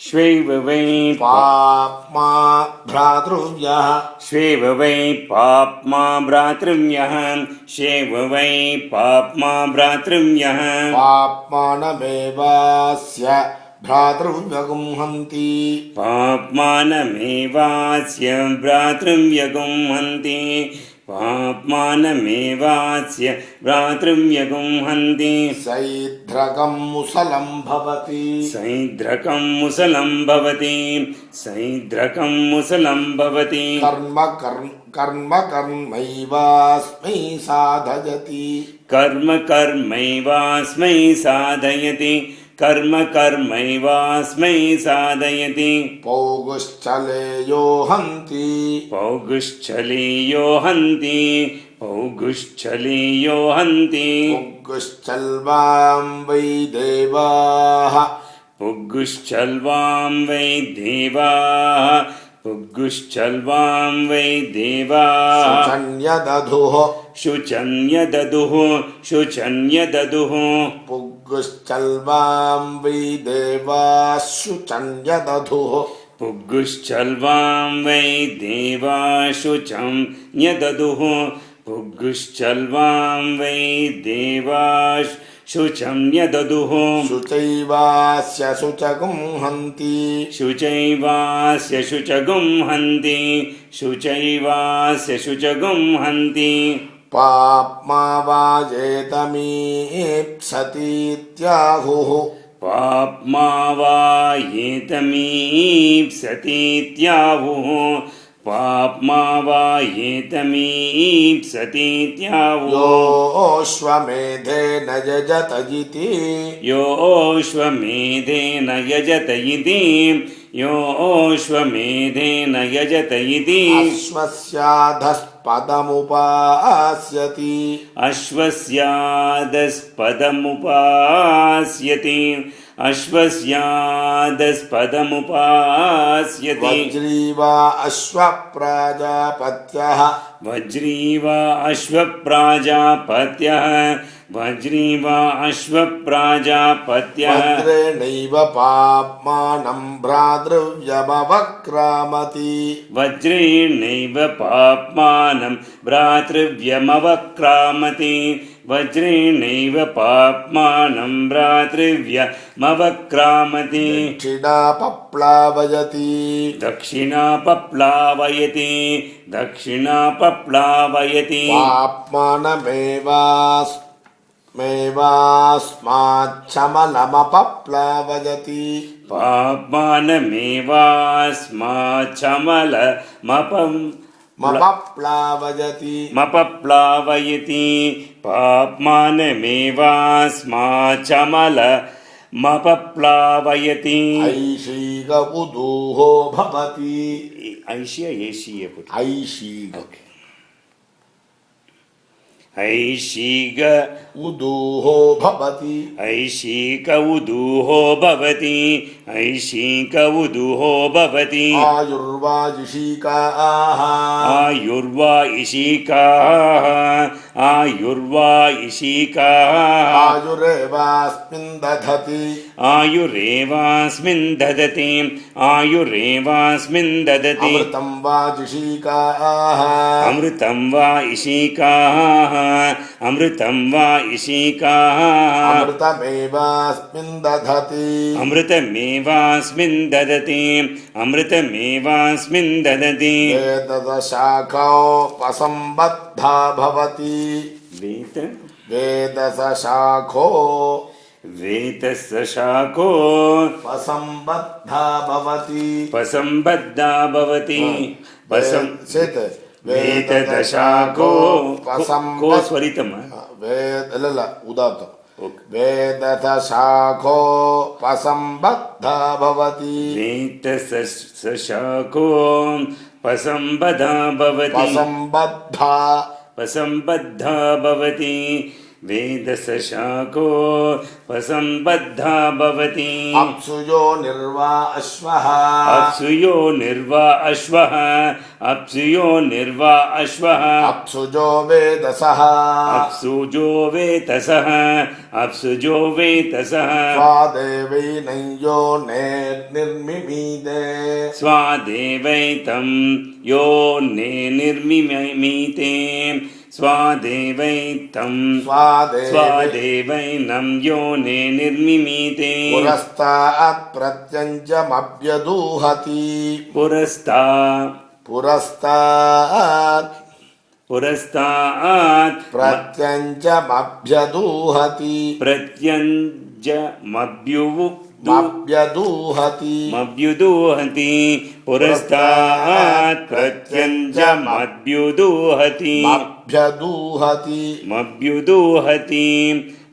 श्वेव वै पाप्मा भ्रातृव्यः श्वेव वै पाप्मा भ्रातृव्यः श्वेव वै पाप्मा भ्रातृव्यः पाप्मानमेवास्य भ्रातृव्यगुं हन्ति पाप्मानमेवास्य भ्रातृव्यगुं हन्ति पाप्मानमेवास्य भ्रातृव्यगुं हन्ति सैद्रकं मुसलं भवति सैद्रकं मुसलं भवति सैद्रकं मुसलं भवति कर्मैवास्मै साधयति कर्मैवास्मै साधयति कर्मैवास्मै साधयति पौगुश्चलेयो हन्ति पौगुश्चलेयो हन्ति पौगुश्चलेयो हन्ति पुग्गुश्चल्वां वै देवाः पुग्गुश्चल्वां वै देवाः पुग्गुश्चल्वां वै देवाः शुचन्यदधुः शुचन्यदधुः शुचन्यदधुः पुग्गुश्चल्वां वै देवाः शुचन्यदधुः पुग्गुश्चल्वां वै देवाः शुचन्यदधुः पुग्गुश्चल्वां वै देवाः शुचन्यदधुः शुचैवास्य शुचगुं हन्ति शुचैवास्य शुचगुं हन्ति शुचैवास्य शुचगुं हन्ति पाप्मा वाजेतमीप्सतीत्याहुः पाप्मा वा एतमीप्सतीत्याहुः पाप्मा वा एतमीप्सतीत्याहुः योऽश्वमेधेन यजत इति योऽश्वमेधेन यजत इति योऽश्वमेधेन यजत इति अश्वस्याधस्पदमुपास्यति अश्वस्यादस्पदमुपास्यति अश्वस्यादस्पदमुपास्यति वज्रीवा अश्वप्राजापत्यः वज्रीवा अश्वप्राजापत्यः वज्रीवा अश्वप्राजापत्यः वज्रेणैव पाप्मानं भ्रातृव्यमवक्रामति वज्रेणैव पाप्मानं भ्रातृव्यमवक्रामति वज्रेणैव पाप्मानं भ्रातृव्यमवक्रामति दक्षिणापप्लावयति दक्षिणापप्लावयति दक्षिणापप्लावयति पाप्मानमेवास्माच्छमलमपप्लावयति पाप्मानमेवास्माच्छमलमपप्लावयति पाप्मानमेवास्माच्छमलमपप्लावयति ऐशीग उदूहो भवति ऐशीय एशीय ऐशीग ऐशीग उदूहो भवति ऐशीक उदूहो भवति ऐशीक उदूहो भवति आयुर्वायुषीकाः आयुर्वायुषीकाः आयुर्वायुषीकाः आयुरेवास्मिन् दधति आयुरेवास्मिन् ददति आयुरेवास्मिन् ददति अमृतं वाजुषीकाः अमृतं वा इषिकाः अमृतं वा इषिकाः अमृतमेवास्मिन् दधति अमृतमेवास्मिन् ददति अमृतमेवास्मिन् ददति वेदशाखोपसम्बद्धा भवति वेदशाखो वेतसशाखो पसम्बद्धा भवति पसम्बद्धा भवति वेतदशाखो को स्वरितम् उदात्त वेदशाखो पसम्बद्धा भवति वेतसशाखो पसम्बद्धा भवति पसम्बद्धा पसम्बद्धा भवति वेदसशाखो उपसम्बद्धा भवति अप्सुयो निर्वा अश्वः अप्सुयो निर्वा अश्वः अप्सुयो निर्वा अश्वः अप्सुजो वेदसः अप्सुजो वेतसः अप्सुजो वेतसः स्वादेवैनयो निर्मिमीदे स्वादेवैतं यो ने निर्मिमीते स्वादेवैतं स्वादेवैनं यो ने निर्मिमीते पुरस्तात् प्रत्यञ्जमभ्यदूहति पुरस्तात् प्रत्यञ्जमभ्यदूहति मभ्युदूहति पुरस्तात् प्रत्यञ्जमभ्युदूहति मभ्युदूहति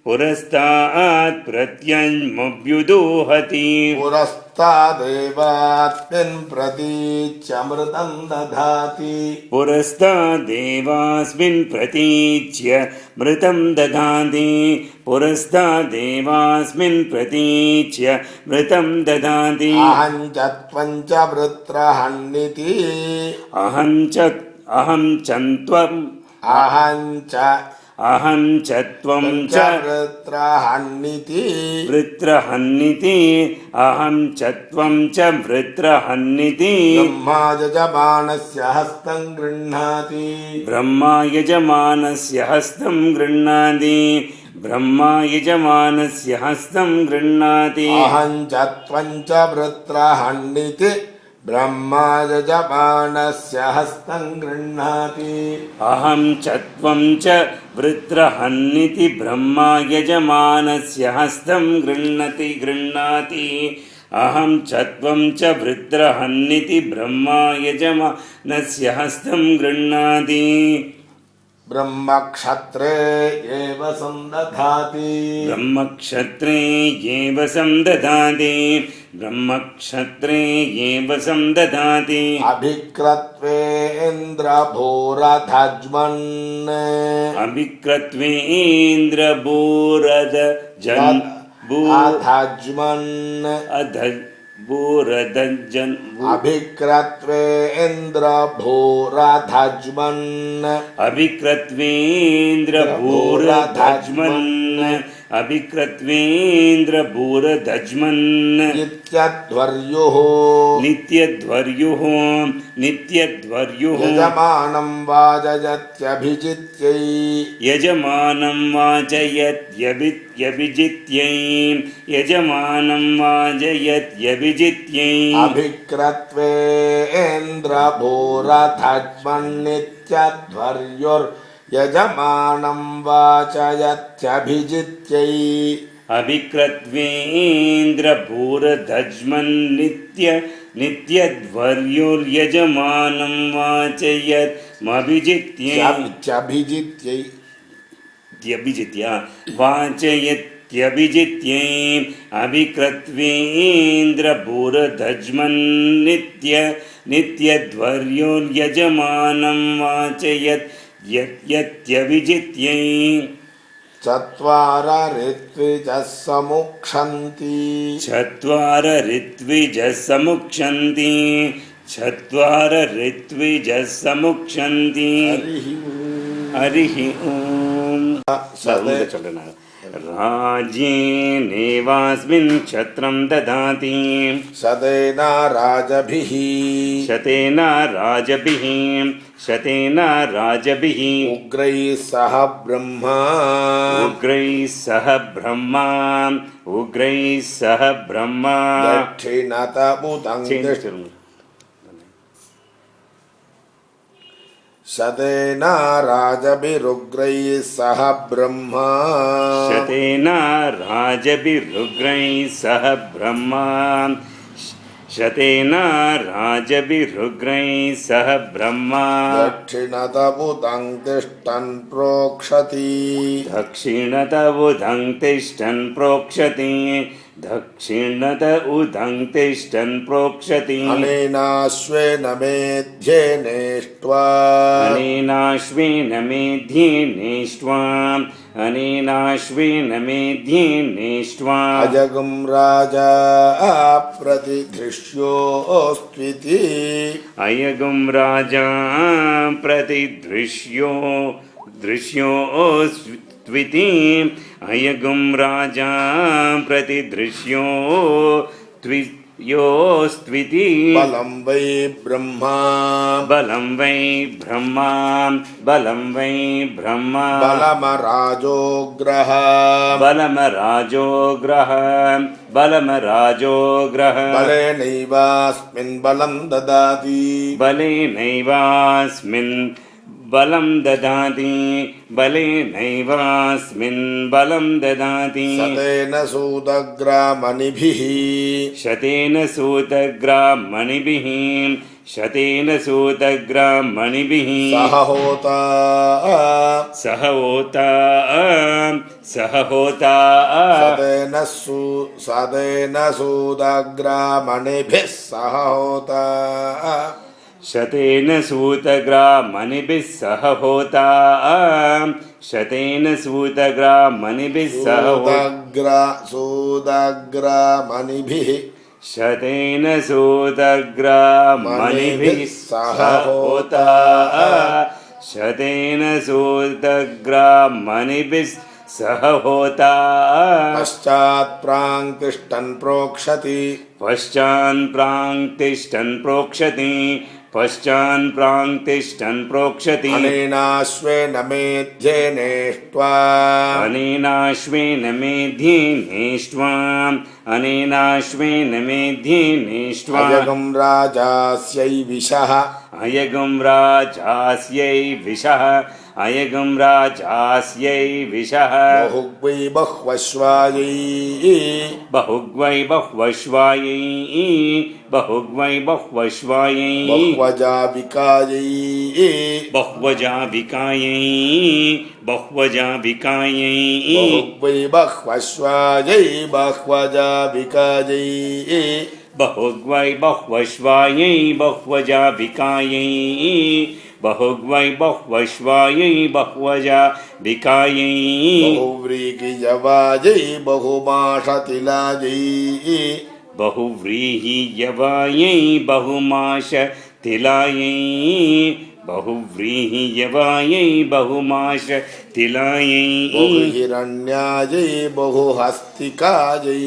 पुरस्तात् प्रत्यञ्जमभ्युदूहति पुरस्तादेवास्मिन् प्रतीच्यमृतं दधाति पुरस्तादेवास्मिन् प्रतीच्य मृतं दधाति पुरस्तादेवास्मिन् प्रतीच्य मृतं दधाति अहं च त्वं च वृत्रहन्निति अहं च त्वं च वृत्रहन्निति अहं च त्वं च वृत्रहन्निति ब्रह्मा यजमानस्य हस्तं गृह्णाति ब्रह्मा यजमानस्य हस्तं गृह्णाति ब्रह्मा यजमानस्य हस्तं गृह्णाति अहं च त्वं च वृत्रहन्निति ब्रह्मा यजमानस्य हस्तं गृह्णाति अहं च त्वं च वृत्रहन्निति ब्रह्मा यजमानस्य हस्तं गृह्णाति अहं च त्वं च वृत्रहन्निति ब्रह्मा यजमानस्य हस्तं गृह्णाति ब्रह्मक्षत्रे एव संदधाति ब्रह्मक्षत्रे एव संदधाति ब्रह्मक्षत्रे एव संदधाति अभिक्रत्वेन्द्रभूरधज्मन् अभिक्रत्वेन्द्रभूरधज्मन् अभिक्रत्वेन्द्रभूरधज्मन् नित्यध्वर्युः यजमानं वाजयत्यभिजित्यै यजमानं वाजयत्यभिजित्यै यजमानं वाजयत्यभिजित्यै अभिक्रत्वेन्द्रभूरधज्मन्नित्यध्वर्युर्यजमानं वाचयत्यभिजित्यै नित्यध्वर्युर्यजमानं वाचयत्यभिजित्यै वाचयत्यभिजित्यै अभिक्रत्वेन्द्रभूरधज्मन् नित्यध्वर्युर्यजमानं वाचयत्यभिजित्यै चत्वार ऋत्विजः समुक्षन्ति हरिः ॐ राज्येनेवास्मिन् क्षत्रं ददाति शतेन राजभिः उग्रैः सह ब्रह्मा दक्षिणतमुदं शतेन राजभिरुग्रैः सह ब्रह्मा शतेन राजभिरुग्रैः सह ब्रह्मा दक्षिणतमुदं तिष्ठन् प्रोक्षति दक्षिणत उदं तिष्ठन् प्रोक्षति अनेनाश्वेन मेध्येनेष्ट्वा अनेनाश्वेन मेध्येनेष्ट्वा अजगं राजा प्रतिधृष्योऽस्त्विति अयगुं राजा दृश्योऽस्त्विति अयगुं राजा योऽस्त्विति बलं वै ब्रह्मा बलं वै ब्रह्मा बलं वै ब्रह्मा बलमराजोग्रः बलमराजोग्रह बलमराजोग्रह बलेनैवास्मिन् बलं ददाति बलेनैवास्मिन् बलं ददाति बलेनैवास्मिन् बलं ददाति सतेन सूदग्रामणिभिः शतेन सूतग्रामणिभिः शतेन सूतग्रामणिभिः सह होता सह होता सह होता सतेन सूदग्रामणिभिः सह होता शतेन सूतग्रामणिभिः सह होता शतेन सूतग्रामणिभिः सह सूदग्रामणिभिः शतेन सूतग्रामणिभिः सह होता शतेन सूतग्रामणिभिः सह होता पश्चात् प्राङ्तिष्ठन् प्रोक्षति पश्चान् प्राङ्तिष्ठन् प्रोक्षति पश्चान् प्राङ्तिष्ठन् प्रोक्षति अनेनाश्वेन मेध्येनेष्ट्वा अनेनाश्वेन मेध्येनेष्ट्वा अनेनाश्वेन मेध्येनेष्ट्वा अजगं राजास्यै विशः अयगुं राजास्यै विशः अयगुं राजास्यै विशः बहुग्वै बह्वश्वायै बहुग्वै बह्वश्वायै बहुग्वै बह्वश्वायै बह्वजाविकायै बह्वजाविकायै बह्वजाविकायै बहुग्वै बह्वश्वायै बह्वजाविकायै बहुग्वै बह्वश्वायै बह्वजाविकायै बहुग्वै बह्वश्वायै बह्वजाविकायै बहुव्रीगियवायै बहुमाशतिलायै बहुव्रीहियवायै बहुमाशतिलायै बहुव्रीहियवायै बहुमाशतिलायै बहुहिरण्यायै बहुहस्तिकायै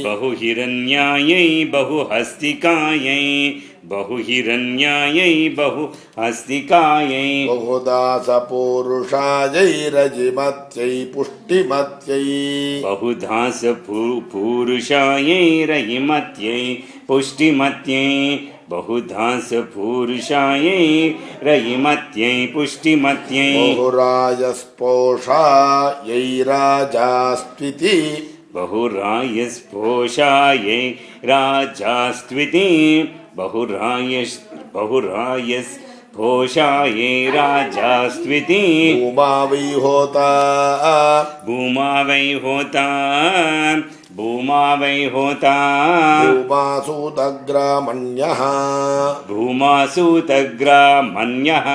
बहुहिरण्यायै बहुहस्तिकायै बहुहिरण्यायै बहुहस्तिकायै बहुदासपूरुषायै रजिमत्यै पुष्टिमत्यै बहुधासपुरुषायै रयिमत्यै पुष्टिमत्यै बहुधासपुरुषायै रयिमत्यै पुष्टिमत्यै बहुराजस्पोषायै राजास्त्विति बहुरायस्पोषायै राजास्त्विति बहुरायस्पोषायै राजास्त्विति भूमा वै होता भूमा वै होता भूमा वै होता भूमासूतग्रामण्यः भूमासूतग्रामण्यः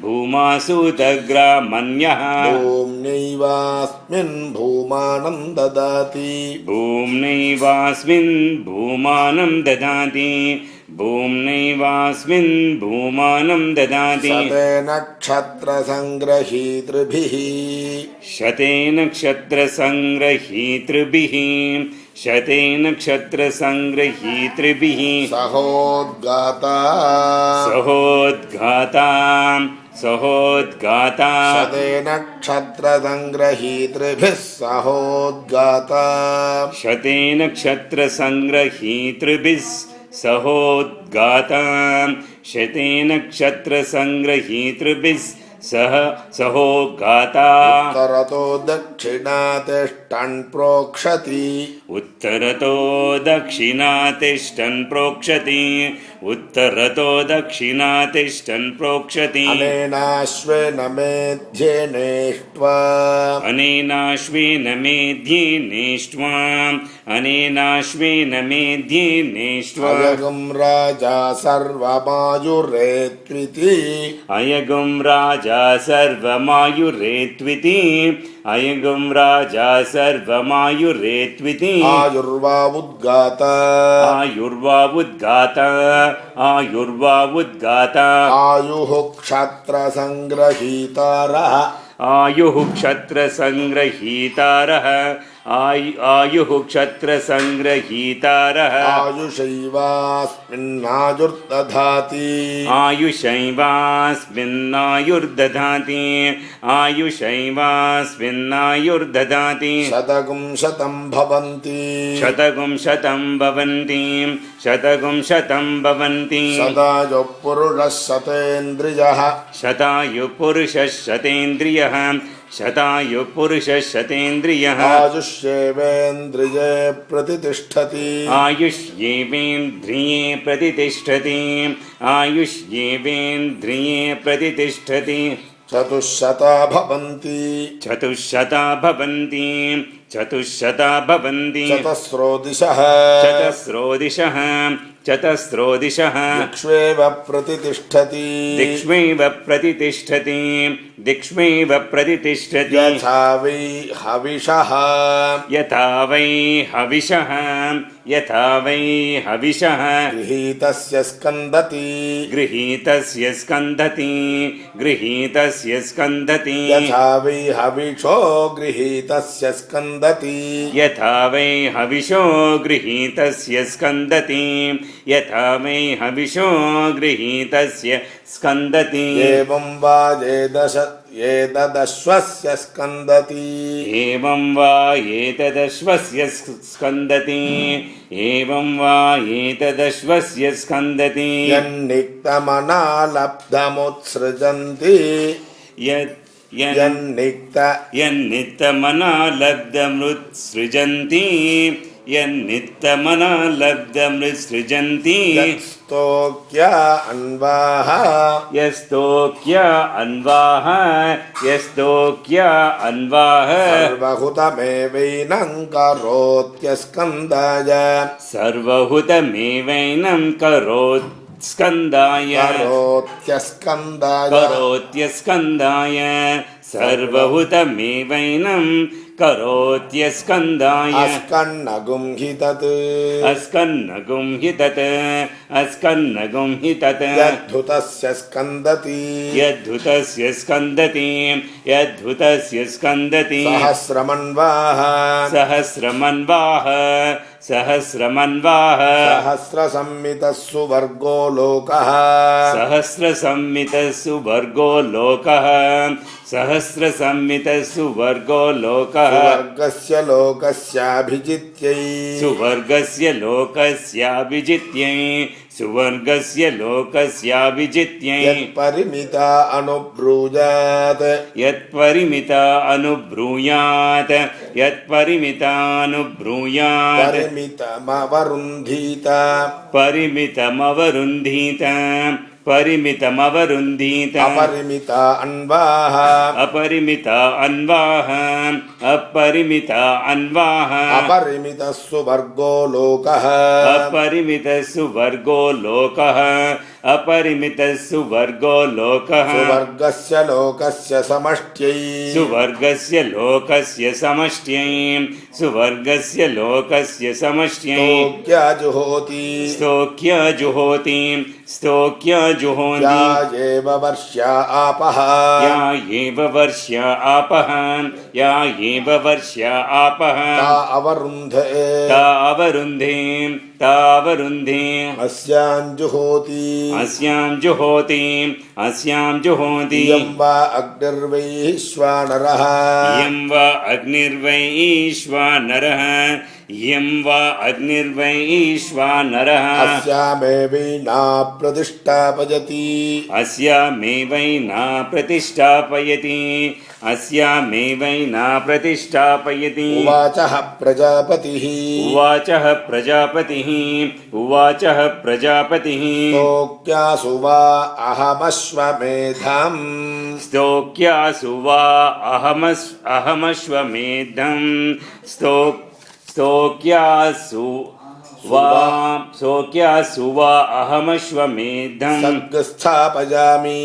भूमासूतग्रामण्यः भूम्नैवास्मिन् भूमानं ददाति भूम्नैवास्मिन् भूमानं ददाति भूम्नैवास्मिन् भूमानं ददाति शतेन क्षत्रसङ्ग्रहीतृभिः शतेन क्षत्रसङ्ग्रहीतृभिः शतेन क्षत्रसङ्ग्रहीतृभिः सहोद्गाता सहोद्घाता सहोद्घाता शतेन क्षत्रसङ्ग्रहीतृभिः सहोद्गाता शतेन क्षत्रसङ्ग्रहीतृभिः सहोद्गाता शतेन क्षत्रसङ्ग्रहीतृभिः सहोद्गाता उत्तरतो दक्षिणातिष्ठन् प्रोक्षति उत्तरतो दक्षिणातिष्ठन् प्रोक्षति उत्तरतो दक्षिणातिष्ठन् प्रोक्षति अनेनाश्वेन मेध्येनेष्ट्वा अनेनाश्वेन मेध्येनेष्ट्वा अनेनाश्वेन मेध्येनेष्व अयगं राजा सर्वमायुरेत्विति अयगुं राजा सर्वमायुरेत्विति अयगुं राजा सर्वमायुरेत्विति आयुर्वा उद्गात आयुर्वावुद्गाता आयुर्वावुद्गाता आयुः क्षत्रसङ्ग्रहीतारः आयुः क्षत्रसङ्ग्रहीतारः आयुः क्षत्रसङ्ग्रहीतारः आयुषैवास्मिन्नायुर्दधाति आयुषैवास्मिन्नायुर्दधाति आयुषैवास्मिन्नायुर्दधाति शतगुं शतं भवन्ति शतगुं शतं भवन्ति शतगुं शतं भवन्ति सदायुः पुरुषः शतेन्द्रियः शतायुपुरुषः शतेन्द्रियः शतायुपुरुषः शतेन्द्रियः आयुष्येवेन्द्रिये प्रतितिष्ठति आयुष्येवेन्द्रिये प्रतितिष्ठति आयुष्येवेन्द्रिये प्रतितिष्ठति चतुश्शता भवन्ति चतुश्शता भवन्ति चतुश्शता भवन्ति चतस्रो दिशः चतस्रो दिशः चतस्रो दिशः दिक्ष्वेव प्रतितिष्ठति दिक्ष्वेव प्रतितिष्ठति दिक्ष्वेव प्रतितिष्ठति यथा वै हविषः यथा वै हविषः यथा वै हविषः गृहीतस्य स्कन्दति गृहीतस्य स्कन्दति गृहीतस्य स्कन्दति यथा वै हविषो गृहीतस्य स्कन्दति यथा वै हविषो गृहीतस्य स्कन्दति यथा वै हविषो गृहीतस्य स्कन्दति एवं वा एतदश्वस्य स्कन्दति एवं वा एतदश्वस्य स्कन्दति एवं वा एतदश्वस्य स्कन्दति यन्निक्तमना लब्धमुत्सृजन्ति यन्नित्तमना लब्धमृत्सृजन्ति यन्नित्तमना लब्धमृत्सृजन्ति यस्तोक्य अन्वाः यस्तोक्य अन्वाः यस्तोक्य अन्वाः सर्वहुतमेवैनं करोत्यस्कन्दाय सर्वहुतमेवैनं करोत्स्कन्दाय करोत्यस्कन्दाय सर्वहुतमेवैनं करोत्यस्कन्दाय अस्कन्नगुं हि तत् अस्कन्नगुं हि तत् अस्कन्नगुं हि तत् यद्धुतस्य स्कन्दति यद्धुतस्य स्कन्दति यद्धुतस्य स्कन्दति सहस्रमन्वाः सहस्रमन्वाः सहस्रमन्वाः सहस्रसंमितः सुवर्गो लोकः सहस्रसंमितः सुवर्गो लोकः सहस्रसंमितः सुवर्गो लोकः सुवर्गस्य लोकस्याभिजित्यै सुवर्गस्य लोकस्याभिजित्यै सुवर्गस्य लोकस्याभिजित्यै यत्परिमिता अनुब्रूयात् यत्परिमिता अनुब्रूयात् यत्परिमिता अनुब्रूयात् परिमितमवरुन्धीत परिमितमवरुन्धीत परिमितमवरुन्धीत अपरिमिता अन्वाः अपरिमिता अन्वाः अपरिमिता अन्वाः अपरिमितः सुवर्गो लोकः अपरिमितः सुवर्गो लोकः अपरिमितः सुवर्गो लोकः सुवर्गस्य लोकस्य समष्ट्यै सुवर्गस्य लोकस्य समष्ट्यै सुवर्गस्य लोकस्य समष्ट्यै स्तोक्याजुहोति स्तोक्यजुहोति स्तोक्यजुहोति या एव वर्ष्या आपः या एव वर्ष्या आपः या एव वर्ष्या आपः ता अवरुन्धे तावरुन्धे तावरुन्धे अस्याञ्जुहोति अस्यां जुहोति अस्यां जुहोति इयं वा अग्निर्वैश्वानरः इयं वा अग्निर्वैश्वानरः इयं वा अग्निर्वैश्वानरः अस्यामेवैना प्रतिष्ठापयति अस्यामेवैना प्रतिष्ठापयति अस्यामेवैना प्रतिष्ठापयति उवाचः प्रजापतिः उवाचः प्रजापतिः उवाचः प्रजापतिः स्तोक्यासु वा अहमश्वमेधम् स्तोक्यासु वा अहमश्वमेधम् स्तोक्यासु वा अहमश्वमेधम् सग् स्थापयामि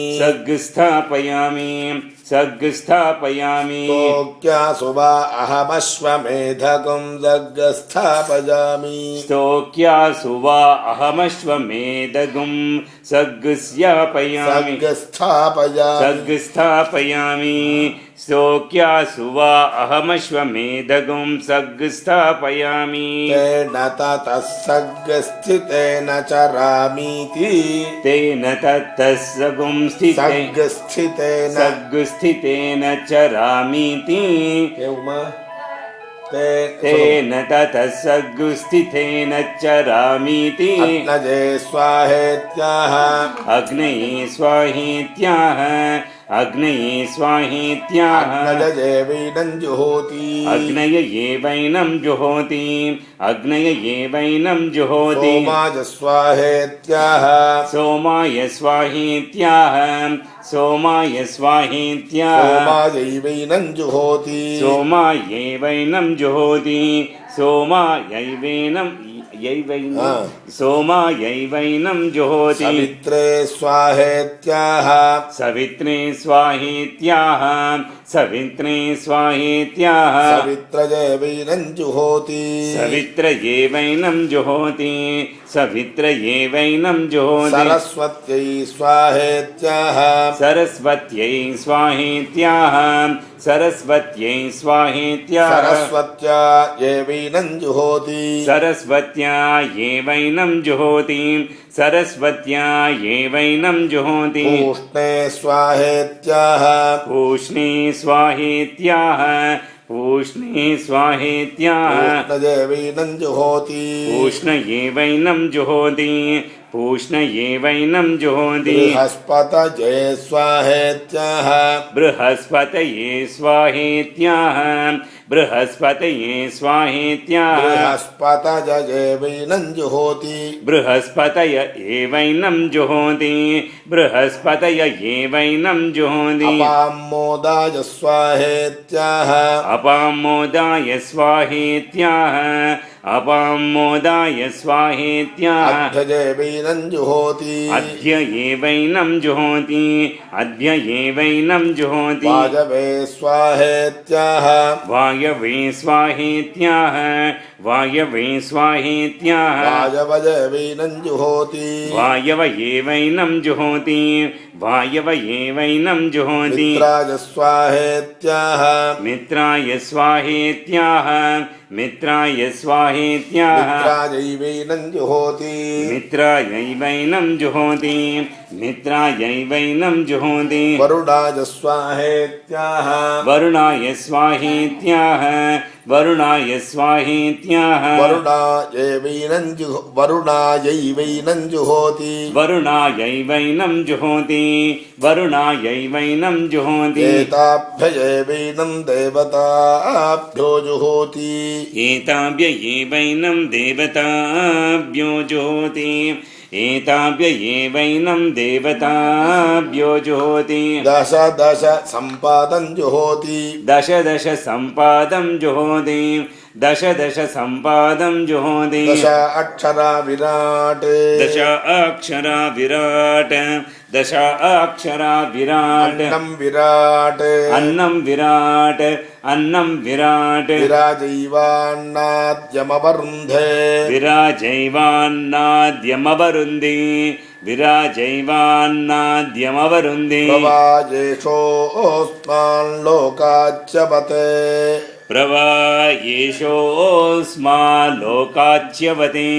सग्स्थापयामि स्तोक्यासु वा अहमश्वमेधकं सग् स्थापयामि स्तोक्यासु वा अहमश्वमेधगुं सग्स्थापयामि स्तोक्यासु वा अहमश्वमेधगुं सग्स्थापयामि तेन ततः सग्स्थितेन चरामीति तेन ततः सग्स्थितेन चरामीति तेन ततः सग्स्थितेन चरामीति अग्नये स्वाहेत्याह अग्नये स्वाहेत्याह अग्नये वैनं जुहोति सोमाय स्वाहेत्याह सोमाय स्वाहेत्याह सोमायैवैनं जुहोति सोमायैवैनं जुहोति सवित्रे स्वाहेत्याह सवित्रयैवैनं जुहोति सरस्वत्यै स्वाहेत्याह सरस्वत्यै स्वाहेत्याह सरस्वत्या एवैनं जुहोति पूष्णे स्वाहेत्याह पूष्णयैवैनं जुहोति बृहस्पतये स्वाहेत्याह बृहस्पतयैवैनं जुहोति अपामोदाय स्वाहेत्याह अपामोदाय स्वाहेत्याह अध्ययैवैनं जुहोति वायवे स्वाहेत्याह वायवयैवैनं जुहोति मित्राय स्वाहेत्याह मित्रायैवैनं जुहोति वरुणाय स्वाहेत्याह वरुणायैवैनं जुहोति एताभ्यैवैनं देवताभ्यो जुहोति दश सम्पादं जुहोति दश अक्षरा विराट अन्नं विराट विराजैवान्नाद्यमवरुन्धे प्रवायेषोऽस्माल्लोकाच्यवते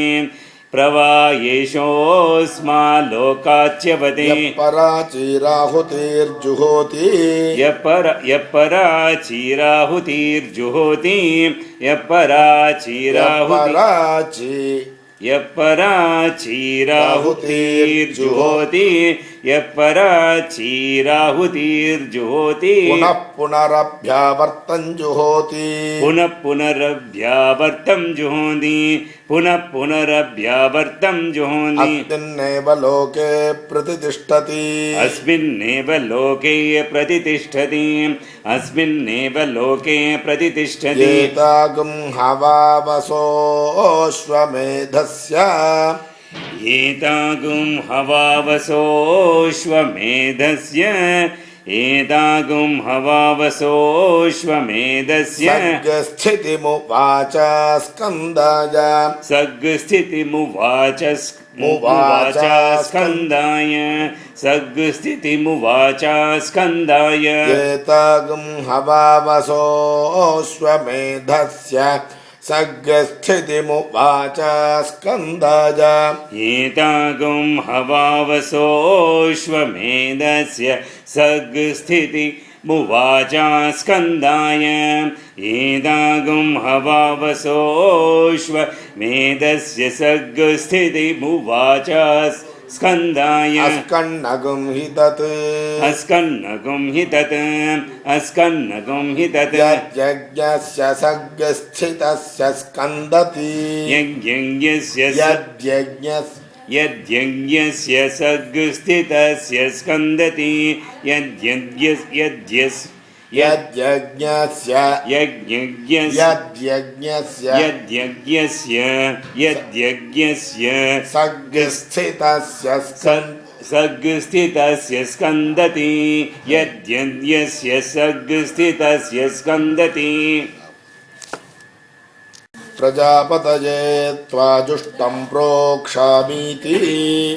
यपराचिराहुतिर्जुहोति यः पराचीराहुतिर्जुहोति पुनः पुनरभ्यावर्तं जुहोति पुनः पुनरभ्यावर्तं जुहोति पुनः पुनरभ्यावर्तं जुहोति अस्मिन्नेव लोके प्रतिष्ठति अस्मिन्नेव लोके प्रतिष्ठति अस्मिन्नेव लोके प्रतिष्ठति एतागुं हवावसोऽश्वमेधस्य एतागुं हवावसोऽश्वमेधस्य एतागुं हवावसोऽश्वमेधस्य सर्गस्थितिमुवाच स्कन्दाय सर्गस्थितिमुवाच स्कन्दाय सर्गस्थितिमुवाच स्कन्दाय एतागुं हवावसोऽश्वमेधस्य सर्गस्थितिमुवाच स्कन्दाय एतागुं हवावसोऽश्वमेधस्य सर्गस्थितिमुवाच स्कन्दाय एतागुं हवावसोऽश्वमेधस्य सर्गस्थितिमुवाच स्कन्दाय अस्कन्नगुं हि तत् अस्कन्नगुं हि तत् अस्कन्नगुं हि तत् यज्ञस्य सर्गस्थितस्य स्कन्दति यज्ञस्य यद्यज्ञस्य सर्गस्थितस्य स्कन्दति यज्ञस्य सर्गस्थितस्य सर्गस्थितस्य स्कन्दति यद्यस्य सर्गस्थितस्य स्कन्दति प्रजापतये त्वाजुष्टं प्रोक्षामीति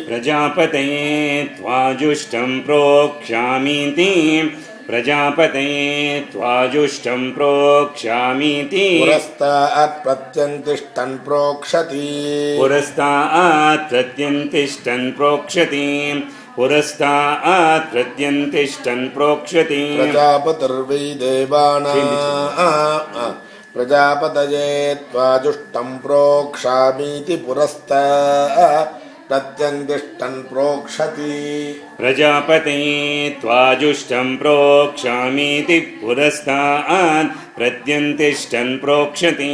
प्रजापतये त्वाजुष्टं प्रोक्षामीति प्रजापतये त्वाजुष्टं प्रोक्षामीति पुरस्तात् प्रत्यन्तिष्ठन् प्रोक्षति पुरस्तात् प्रत्यन्तिष्ठन् प्रोक्षति पुरस्तात् प्रत्यन्तिष्ठन् प्रोक्षति प्रजापतिर्वै देवानां प्रजापतये त्वाजुष्टं प्रोक्षामीति पुरस्तात् प्रत्यन्तिष्ठन् प्रोक्षति प्रजापतये त्वाजुष्टं प्रोक्षामीति पुरस्तात् प्रत्यन्तिष्ठन् प्रोक्षति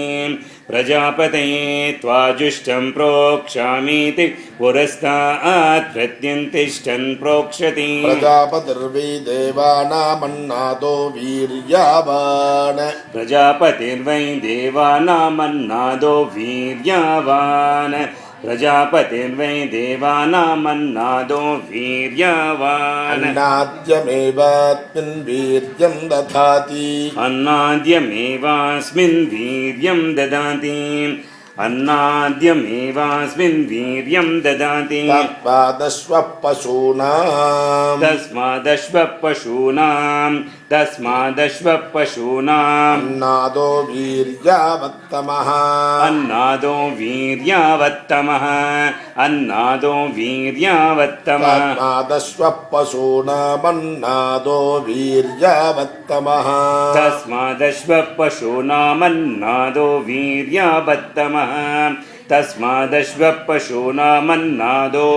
प्रजापतये त्वाजुष्टं प्रोक्षामीति पुरस्तात् प्रत्यन्तिष्ठन् प्रोक्षति प्रजापतिर्वै देवानामन्नादो वीर्यावान् प्रजापतिर्वै देवानामन्नादो वीर्यावान् प्रजापतिर्वै देवानामन्नादो वीर्यावान् अन्नाद्यमेवास्मिन् वीर्यं दधाति अन्नाद्यमेवास्मिन् वीर्यं ददाति अन्नाद्यमेवास्मिन् वीर्यं ददाति तस्मादश्वः पशूनाम् तस्मादश्वः पशूनाम् अन्नादो वीर्यावत्तमः अन्नादो वीर्यावत्तमः अन्नादो वीर्यावत्तमः तस्मादश्वः पशूनामन्नादो वीर्यावत्तमः तस्मादश्वः पशूनामन्नादो वीर्यावत्तमः तस्मादश्वः पशूनामन्नादो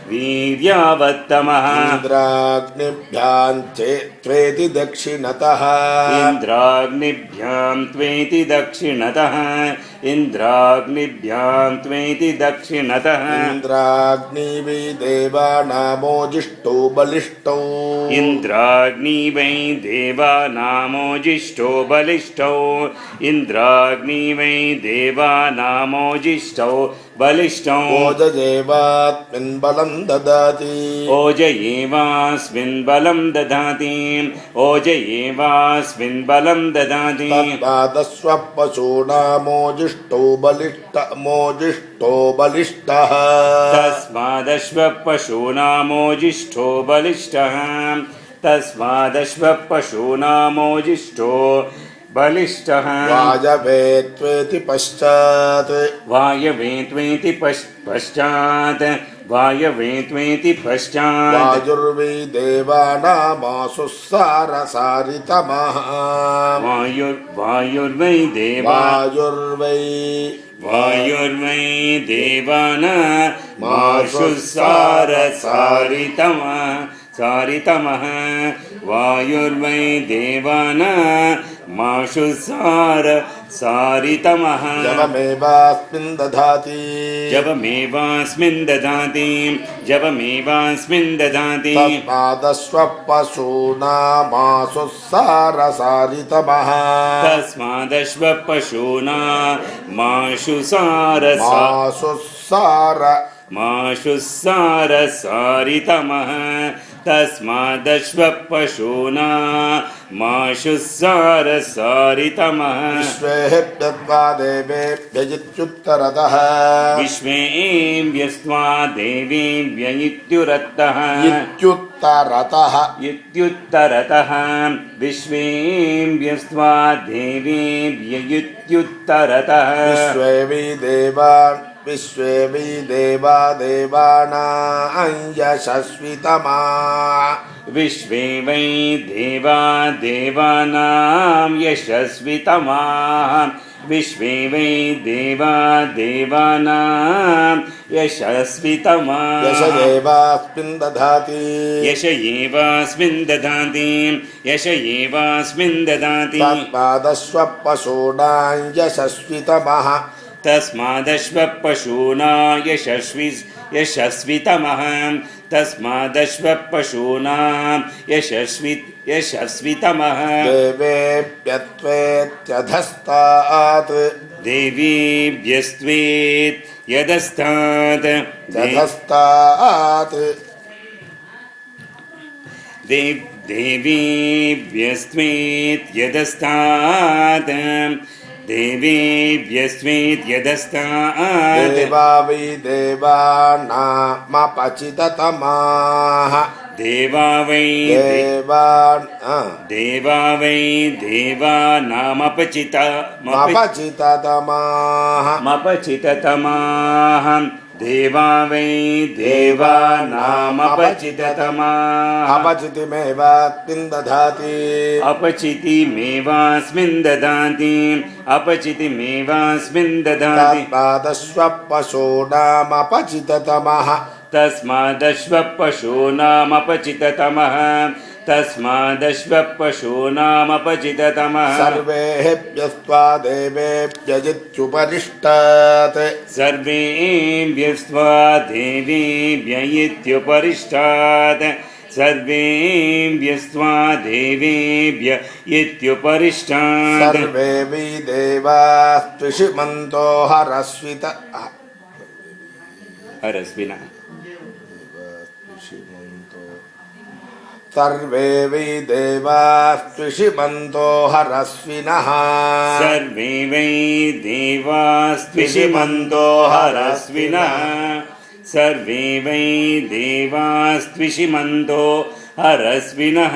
वीर्यावत्तमः इन्द्राग्निभ्यां त्वेति दक्षिणतः इन्द्राग्निभ्यां त्वेति दक्षिणतः इन्द्राग्निभ्यां त्वेति दक्षिणतः इन्द्राग्नि वै देवानामोजिष्टो बलिष्ठौ इन्द्राग्नि वै देवानामोजिष्टो बलिष्ठौ इन्द्राग्नि वै देवानामोजिष्टौ बलिष्ठौ ओजयेवास्मिन् बलं ददाति ओजयेवास्मिन् बलं ददाति ओजयेवास्मिन् बलं ददाति तस्मादश्वः पशूनामोजिष्टो बलिष्ठः तस्मादश्वः पशूनामोजिष्ठो बलिष्ठः तस्मादश्वः पशूनामोजिष्ठो बलिष्ठः वायवे त्वेति पश्चात् वायवे त्वेति पश्चात् वायवे त्वेति पश्चात् वायुर्वै देवानामासु सारसारितमः वायुर्वै वायुर्वै देवानामासु सारितमः वायुर्वै देवानामासु सारितमः जवमेवास्मिन् दधाति तस्मादश्व पशूनामासु सारसारितमः पशूनामासु सारसारितमः तस्मादश्व पशूनामासु सारसारितमः विश्वेभ्यस्त्वा देवेभ्यजित्युत्तरतः विश्वेभ्यस्त्वा देवेभ्य इत्युत्तरतः विश्वेभ्यस्त्वा देवेभ्य इत्युत्तरतः विश्वे वै देवा देवानां यशस्वितमा विश्वे वै देवा देवानां यशस्वितमाः विश्वे वै देवा देवानां यशस्वितमाः यश एवास्मिन् दधाति तस्मादश्व पशूनां यशस्वितमः यशस्वितमः देवेभ्यस्त्वेत्यधस्तात् देवेभ्यस्त्वेत्यधस्तात् देवा वै देवानामपचिततमाः देवा वै देवानामपचिततमाः देवा वै देवानामपचिततमाः अपचितिमेवास्मिन् दधाति तस्मादश्व पशूनामपचिततमः सर्वेभ्यस्त्वा देवेभ्यजित्युपरिष्टात् सर्वे वै देवास्त्विषिमन्तो हरस्विनः सर्वे वै देवास्त्विषिमन्तो हरस्विनः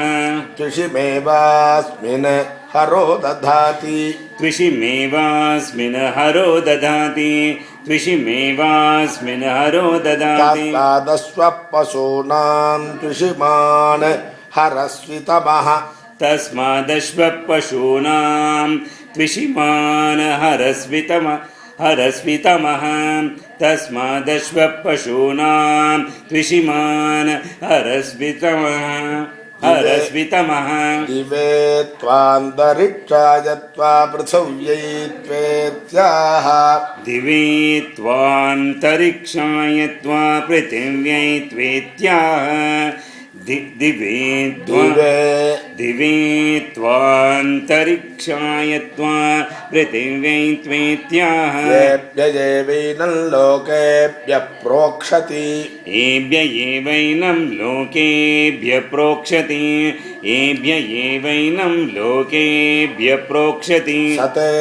त्विषिमेवास्मिन् हरो दधाति तस्मादश्व पशूनां त्विषिमान् हरस्वितमः दिवे त्वान्तरिक्षाय त्वा पृथिव्यै त्वेत्याह दिवे त्वान्तरिक्षाय त्वा पृथिव्यै त्वेत्याह एभ्यैवैनं लोकेभ्यः प्रोक्षति सते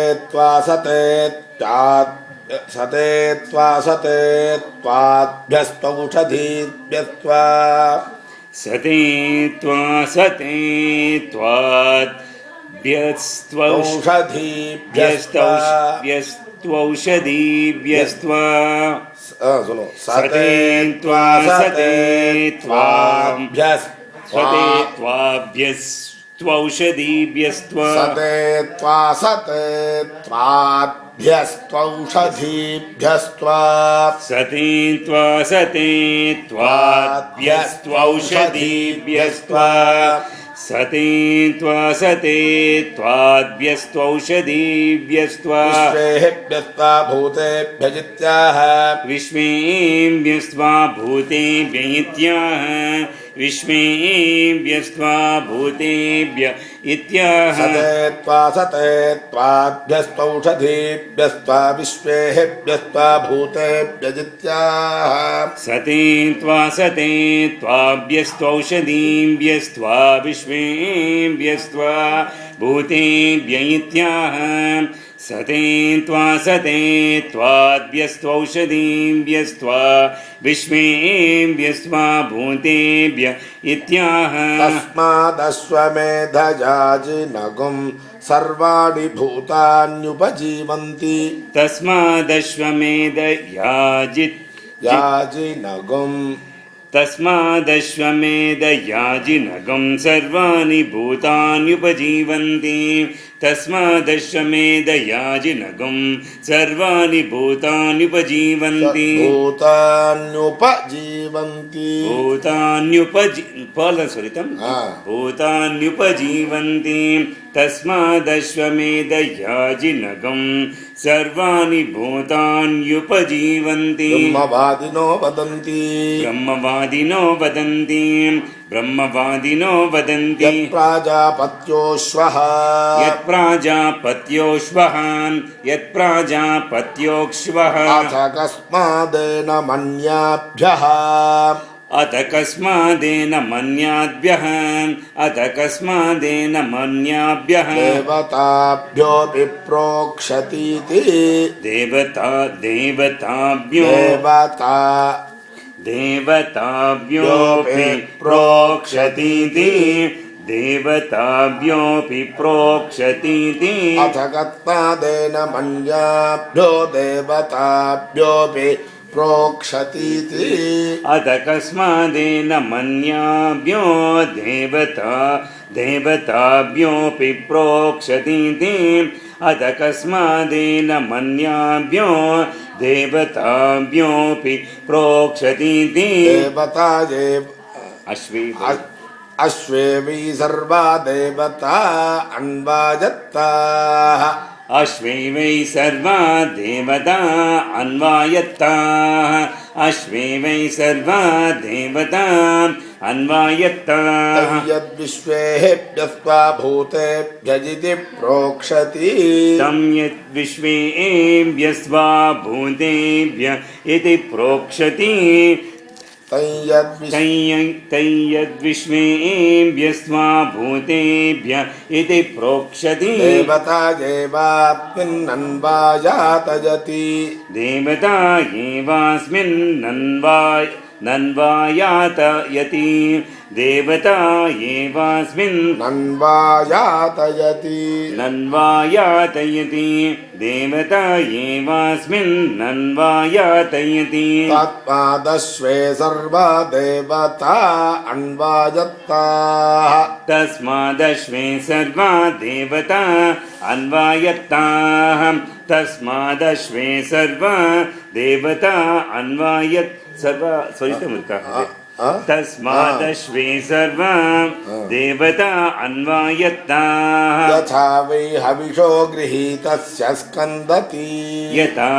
त्वाभ्यस्त्वौषधीभ्यस्त्वा व्यस्त्वौषधीभ्यस्त्वा सुनो सते त्वा सते त्वाभ्यस्त्वौषधीभ्यस्त्वा सते त्वा सते त्वाभ्यस्त्वौषधीभ्यस्त्वा सते त्वाभ्यस्त्वौषधीभ्यस्त्वा सते त्वाभ्यस्त्वौषधीभ्यस्त्वा विश्वेभ्यस्त्वा भूतेभ्यजित्याह विश्वेभ्यस्त्वा भूतेभ्यैत्याह विश्वेभ्यस्त्वा भूतेभ्य इत्याह सते त्वाभ्यस्त्वौषधीभ्यस्त्वा विश्वेभ्यस्त्वा भूतेभ्यजित्याह सते त्वाभ्यस्त्वौषधीभ्यस्त्वा विश्वेभ्यस्त्वा भूतेभ्य इत्याह सते त्वाभ्यस्त्वौषधीभ्यस्त्वा विश्वेभ्यस्त्वा भूतेभ्य इत्याह तस्मादश्वमेधयाजिनगुं सर्वाणि भूतान्युपजीवन्ति तस्मादश्वमेधयाजिनगं सर्वाणि भूतान्युपजीवन्ति तस्मादश्वमेधयाजिनगं सर्वाणि भूतान्युपजीवन्ति भूतान्युपजीवन्ति तस्मादश्वमेधयाजिनगं सर्वाणि भूतान्युपजीवन्ति ब्रह्मवादिनो वदन्ति यत्प्राजापत्योऽश्वः अथ कस्मादेन मन्याभ्यः देवताभ्योऽपि प्रोक्षतीति देवताभ्योऽपि प्रोक्षतीति अथ कस्मादेन मन्याभ्यो देवताभ्योऽपि प्रोक्षतीति अथ कस्मादेन मन्याभ्यो देवताभ्योऽपि प्रोक्षतीति अथ कस्मादेन मन्याभ्यो देवताभ्योऽपि प्रोक्षतीति अश्वे वै सर्वा देवता अन्वायत्ताः अश्वे वै सर्वा देवता अन्वायत्ताः अश्वे वै सर्वा देवता अन्वायत्ताः यद्विश्वेभ्यस्त्वा भूतेभ्यजिति प्रोक्षति तं यद्विश्वेभ्यस्त्वा भूतेभ्य इति प्रोक्षति तय्यद्विश्वेभ्यस्त्वा भूतेभ्य इति प्रोक्षति देवता एवास्मिन्नन्वायातयति नन्वायातयति देवता एवास्मिन्नन्वायातयति देवता एवास्मिन्नन्वायातयति तस्मादश्वे सर्वा देवता अन्वायत्ताः तस्मादश्वे सर्वा देवता अन्वायत्ताः तस्मादश्वे सर्वा देवता तस्मादश्वे सर्वा देवता अन्वायत्ताः यथा वै हविषो गृहीतस्य स्कन्दति यथा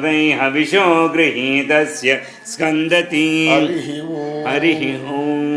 वै हविषो गृहीतस्य स्कन्दति हरिः ओम्।